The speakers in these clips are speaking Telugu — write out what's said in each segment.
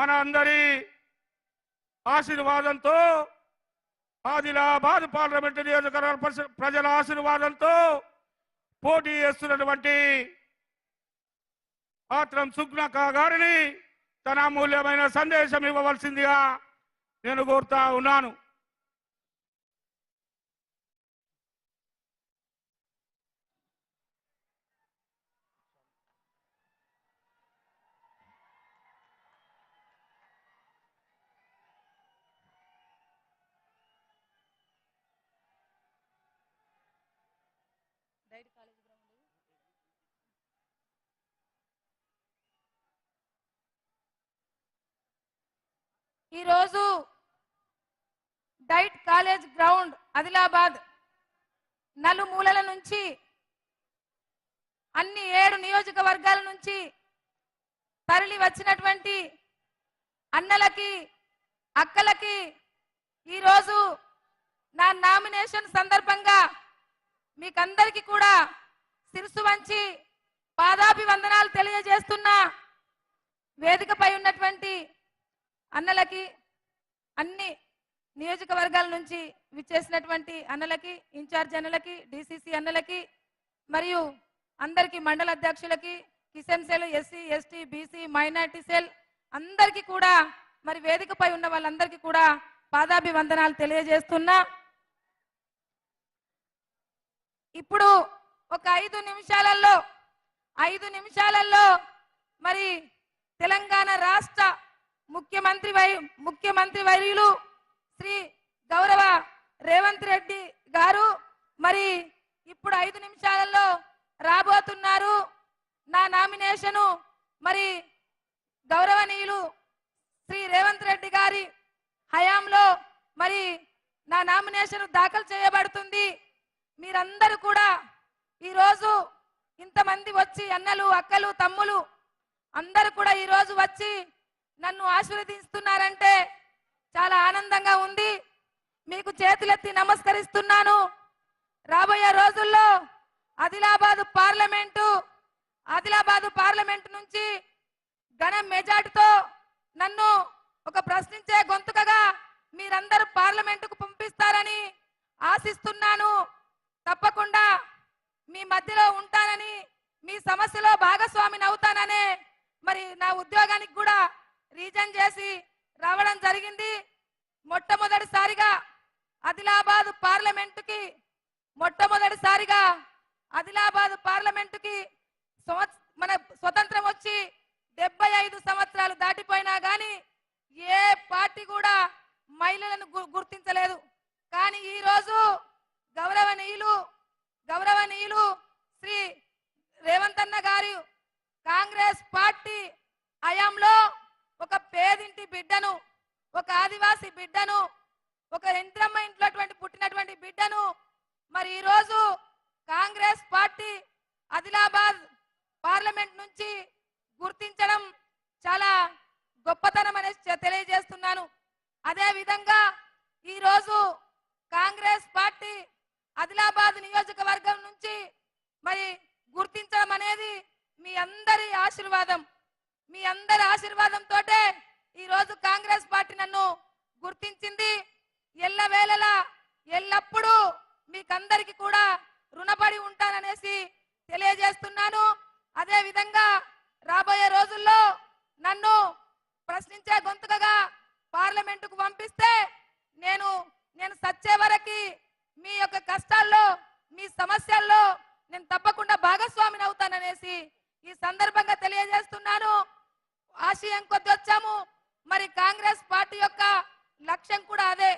మన అందరి ఆశీర్వాదంతో ఆదిలాబాద్ పార్లమెంటు నియోజకవర్గ ప్రజల ఆశీర్వాదంతో పోటీ చేస్తున్నటువంటి ఆత్రం సుగ్నక్క గారిని తన అమూల్యమైన సందేశం ఇవ్వవలసిందిగా నేను కోరుతా ఉన్నాను. ఈరోజు డైట్ కాలేజ్ గ్రౌండ్ ఆదిలాబాద్ నలుమూలల నుంచి అన్ని 7 నియోజకవర్గాల నుంచి తరలి వచ్చినటువంటి అన్నలకి అక్కలకి ఈరోజు నా నామినేషన్ సందర్భంగా మీకందరికీ కూడా శిరస్సు వంచి పాదాభివందనాలు తెలియజేస్తున్నా. వేదికపై ఉన్నటువంటి అన్నలకి, అన్ని నియోజకవర్గాల నుంచి విచ్చేసినటువంటి అన్నలకి, ఇన్ఛార్జ్ అన్నలకి, డిసిసి అన్నలకి, మరియు అందరికీ మండల అధ్యక్షులకి, Kisan cell, SC ST BC minority cell అందరికీ కూడా, మరి వేదికపై ఉన్న వాళ్ళందరికీ కూడా పాదాభివందనాలు తెలియజేస్తున్నా. ఇప్పుడు ఒక 5 నిమిషాలలో మరి తెలంగాణ రాష్ట్ర ముఖ్యమంత్రి వర్యులు శ్రీ గౌరవ రేవంత్ రెడ్డి గారు మరి ఇప్పుడు 5 నిమిషాలలో రాబోతున్నారు. నా నామినేషను మరి గౌరవనీయులు శ్రీ రేవంత్ రెడ్డి గారి హయాంలో మరి నా నామినేషన్ దాఖలు చేయబడుతుంది. మీరందరూ కూడా ఈరోజు ఇంతమంది వచ్చి అన్నలు అక్కలు తమ్ములు అందరూ కూడా ఈరోజు వచ్చి నన్ను ఆశీర్వదిస్తున్నారంటే చాలా ఆనందంగా ఉంది. మీకు చేతులెత్తి నమస్కరిస్తున్నాను. రాబోయే రోజుల్లో ఆదిలాబాద్ పార్లమెంటు నుంచి ఘన మెజార్టీతో నన్ను ఒక ప్రశ్నించే గొంతుకగా మీరందరూ పార్లమెంటుకు పంపిస్తారని ఆశిస్తున్నాను. తప్పకుండా మీ మధ్యలో ఉంటానని, మీ సమస్యలో భాగస్వామిని అవుతాననే మరి నా ఉద్యోగానికి కూడా రీజన్ చేసి రావడం జరిగింది. మొట్టమొదటిసారిగా ఆదిలాబాద్ పార్లమెంటుకి మన స్వతంత్రం వచ్చి 75 సంవత్సరాలు దాటిపోయినా గానీ ఏ పార్టీ కూడా మహిళలను గుర్తించలేదు. కానీ ఈ రోజు గౌరవనీయులు శ్రీ రేవంత్ అన్న గారు కాంగ్రెస్ పార్టీ హయాంలో ఒక పేదింటి బిడ్డను, ఒక ఆదివాసి బిడ్డను, ఒక ఇంద్రమ్మ ఇంట్లో పుట్టినటువంటి బిడ్డను మరి ఈ రోజు కాంగ్రెస్ పార్టీ ఆదిలాబాద్ పార్లమెంట్ నుంచి గుర్తించడం చాలా గొప్పతనం అనేది తెలియజేస్తున్నాను. అదే విధంగా ఈ రోజు కాంగ్రెస్ పార్టీ ఆదిలాబాద్ నియోజకవర్గం నుంచి మరి గుర్తించడం అనేది మీ అందరి ఆశీర్వాదంతోటే ఈ రోజు కాంగ్రెస్ పార్టీ నన్ను గుర్తించింది. ఎల్లవేళలా ఎల్లప్పుడూ మీకందరికీ కూడా రుణపడి ఉంటాననేసి తెలియజేస్తున్నాను. అదే విధంగా రాబోయే రోజుల్లో నన్ను ప్రశ్నించే గొంతుకగా పార్లమెంటుకు పంపిస్తే నేను సచ్చే వరకు మీ యొక్క కష్టాల్లో, మీ సమస్యల్లో నేను తప్పకుండా భాగస్వామిని అవుతాననేసి ఈ సందర్భంగా తెలియజేస్తున్నాను. ఆశయం కొద్ది వచ్చాము. మరి కాంగ్రెస్ పార్టీ యొక్క లక్ష్యం కూడా అదే.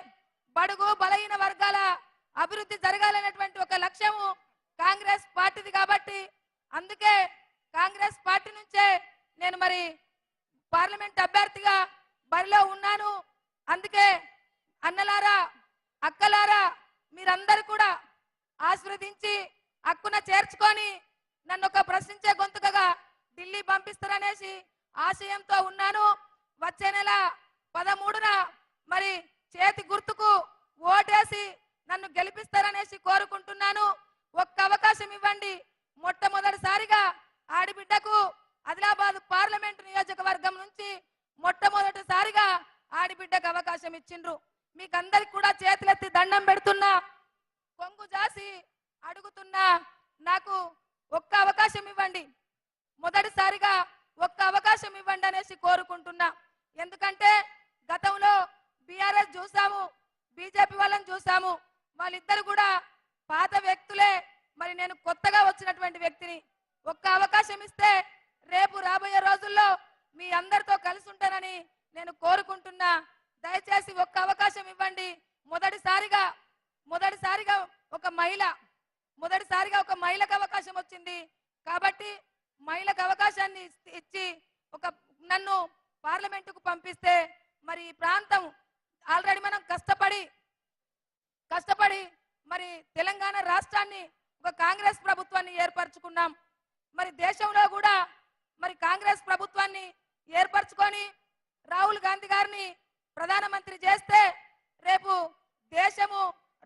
బడుగు బలహీన వర్గాల అభివృద్ధి జరగాలనేటువంటి ఒక లక్ష్యము కాంగ్రెస్ పార్టీది. కాబట్టి అందుకే కాంగ్రెస్ పార్టీ నుంచే నేను మరి పార్లమెంట్ అభ్యర్థిగా బరిలో ఉన్నాను. అందుకే అన్నలారా, అక్కలారా మీరందరూ కూడా ఆశీర్వదించి హక్కున చేర్చుకొని నన్ను ఒక ప్రశ్నించే గొంతుకగా ఢిల్లీ పంపిస్తారనేసి ఆశయంతో ఉన్నాను. వచ్చే నెల 13న మరి చేతి గుర్తుకు ఓటేసి నన్ను గెలిపిస్తారనేసి కోరుకుంటున్నాను. ఒక్క అవకాశం ఇవ్వండి. మొట్టమొదటిసారిగా ఆడిబిడ్డకు ఆదిలాబాద్ పార్లమెంట్ నియోజకవర్గం నుంచి మొట్టమొదటిసారిగా ఆడిబిడ్డకు అవకాశం ఇచ్చిండ్రు. మీకందరికి కూడా చేతులెత్తి దండం పెడుతున్నా, కొంగు జాసి అడుగుతున్నా, నాకు ఒక్క అవకాశం ఇవ్వండి, మొదటిసారిగా ఒక్క అవకాశం ఇవ్వండి అనేసి కోరుకుంటున్నా. ఎందుకంటే గతంలో బీఆర్ఎస్ చూసాము, బీజేపీ వాళ్ళని చూసాము, వాళ్ళిద్దరు కూడా పాత వ్యక్తులే. మరి నేను కొత్తగా వచ్చినటువంటి వ్యక్తిని. ఒక్క అవకాశం ఇస్తే రేపు రాబోయే రోజుల్లో మీ అందరితో కలిసి ఉంటానని నేను కోరుకుంటున్నా. దయచేసి ఒక్క అవకాశం ఇవ్వండి. మొదటిసారిగా ఒక మహిళకు అవకాశం వచ్చింది కాబట్టి మహిళకు అవకాశాన్ని ఇచ్చి నన్ను పార్లమెంటుకు పంపిస్తే మరి ఈ ప్రాంతం ఆల్రెడీ మనం కష్టపడి మరి తెలంగాణ రాష్ట్రాన్ని ఒక కాంగ్రెస్ ప్రభుత్వాన్ని ఏర్పరచుకున్నాం. మరి దేశంలో కూడా మరి కాంగ్రెస్ ప్రభుత్వాన్ని ఏర్పరచుకొని రాహుల్ గాంధీ గారిని ప్రధానమంత్రి చేస్తే రేపు దేశము,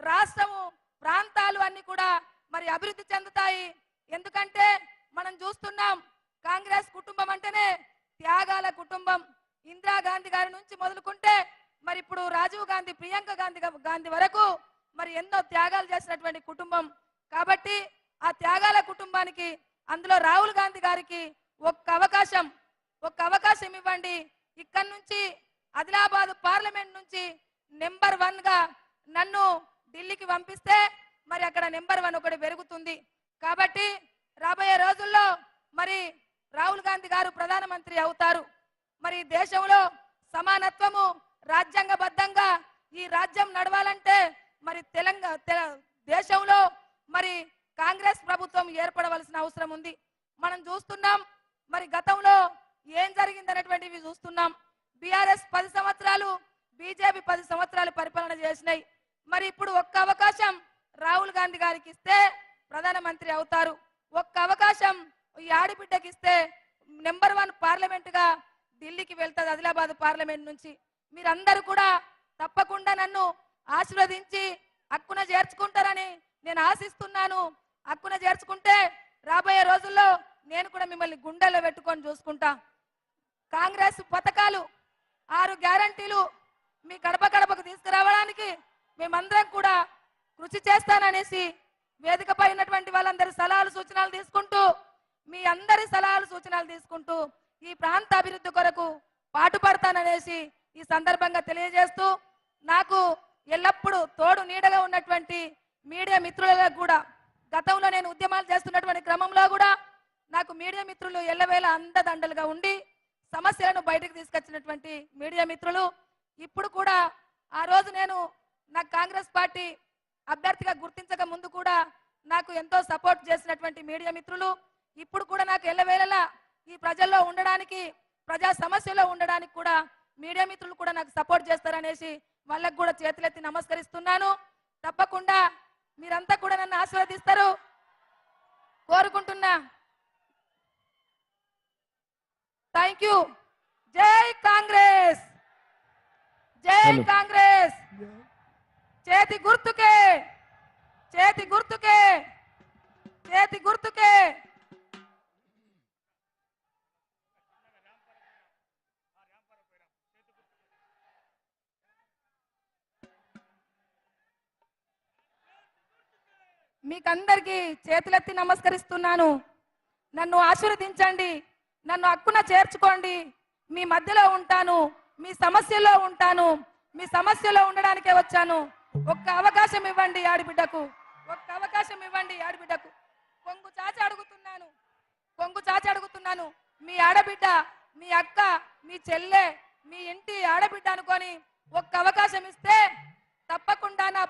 రాష్ట్రము, ప్రాంతాలు అన్ని కూడా మరి అభివృద్ధి చెందుతాయి. ఎందుకంటే మనం చూస్తున్నాం, కాంగ్రెస్ కుటుంబం అంటేనే త్యాగాల కుటుంబం. ఇందిరాగాంధీ గారి నుంచి మొదలుకుంటే మరి ఇప్పుడు రాజీవ్ గాంధీ, ప్రియాంక గాంధీ వరకు మరి ఎన్నో త్యాగాలు చేసినటువంటి కుటుంబం. కాబట్టి ఆ త్యాగాల కుటుంబానికి, అందులో రాహుల్ గాంధీ గారికి ఒక్క అవకాశం ఇవ్వండి. ఇక్కడి నుంచి ఆదిలాబాద్ పార్లమెంట్ నుంచి నెంబర్ 1 గా నన్ను ఢిల్లీకి పంపిస్తే మరి అక్కడ నెంబర్ 1 ఒకటి పెరుగుతుంది. కాబట్టి రాబోయే రోజుల్లో మరి రాహుల్ గాంధీ గారు ప్రధానమంత్రి అవుతారు. మరి దేశంలో సమానత్వము, రాజ్యాంగబద్ధంగా ఈ రాజ్యం నడవాలంటే మరి దేశంలో మరి కాంగ్రెస్ ప్రభుత్వం ఏర్పడవలసిన అవసరం ఉంది. మనం చూస్తున్నాం, మరి గతంలో ఏం జరిగిందనేటువంటివి చూస్తున్నాం. బీఆర్ఎస్ 10 సంవత్సరాలు, బీజేపీ 10 సంవత్సరాలు పరిపాలన చేసినాయి. మరి ఇప్పుడు ఒక్క అవకాశం రాహుల్ గాంధీ గారికి ఇస్తే ప్రధానమంత్రి అవుతారు. ఒక్క అవకాశం ఈ ఆడిబిడ్డకి ఇస్తే నెంబర్ 1 పార్లమెంట్ గా ఢిల్లీకి వెళ్తాది, ఆదిలాబాద్ పార్లమెంట్ నుంచి. మీరందరూ కూడా తప్పకుండా నన్ను ఆశీర్వదించి హక్కున చేర్చుకుంటారని నేను ఆశిస్తున్నాను. హక్కున చేర్చుకుంటే రాబోయే రోజుల్లో నేను కూడా మిమ్మల్ని గుండెల్లో పెట్టుకొని చూసుకుంటా. కాంగ్రెస్ పథకాలు, 6 గ్యారంటీలు మీ గడపకు తీసుకురావడానికి మేమందరం కూడా కృషి చేస్తాననేసి వేదికపై ఉన్నటువంటి వాళ్ళందరి సలహాలు సూచనలు తీసుకుంటూ, మీ అందరి సలహాలు సూచనలు తీసుకుంటూ ఈ ప్రాంత అభివృద్ధి కొరకు పాటుపడతాననేసి ఈ సందర్భంగా తెలియజేస్తూ, నాకు ఎల్లప్పుడూ తోడు నీడగా ఉన్నటువంటి మీడియా మిత్రులకు కూడా, గతంలో నేను ఉద్యమాలు చేస్తున్నటువంటి క్రమంలో కూడా నాకు మీడియా మిత్రులు ఎల్లవేళ అండదండలుగా ఉండి సమస్యలను బయటకు తీసుకొచ్చినటువంటి మీడియా మిత్రులు, ఇప్పుడు కూడా ఆ రోజు నాకు కాంగ్రెస్ పార్టీ అభ్యర్థిగా గుర్తించక ముందు కూడా నాకు ఎంతో సపోర్ట్ చేసినటువంటి మీడియా మిత్రులు, ఇప్పుడు కూడా నాకు ఎల్లవేళలా ఈ ప్రజల్లో ఉండడానికి, ప్రజా సమస్యలో ఉండడానికి కూడా మీడియా మిత్రులు కూడా నాకు సపోర్ట్ చేస్తారనేసి వాళ్ళకు కూడా చేతులెత్తి నమస్కరిస్తున్నాను. తప్పకుండా మీరంతా కూడా నన్ను ఆశీర్వదిస్తారు కోరుకుంటున్నా. Thank you. జై కాంగ్రెస్, జై కాంగ్రెస్. చేతి గుర్తుకే, చేతి గుర్తుకే, చేతి గుర్తుకే. మీకందరికీ చేతులెత్తి నమస్కరిస్తున్నాను. నన్ను ఆశీర్వదించండి, నన్ను హక్కున చేర్చుకోండి. మీ మధ్యలో ఉంటాను, మీ సమస్యలో ఉంటాను, మీ సమస్యలో ఉండడానికే వచ్చాను. ఒక్క అవకాశం ఇవ్వండి ఆడిబిడ్డకు, ఒక్క అవకాశం ఇవ్వండి ఆడిబిడ్డకు. కొంగు చాచి అడుగుతున్నాను. మీ ఆడబిడ్డ, మీ అక్క, మీ చెల్లె, మీ ఇంటి ఆడబిడ్డ అనుకొని ఒక్క అవకాశం ఇస్తే తప్పకుండా నా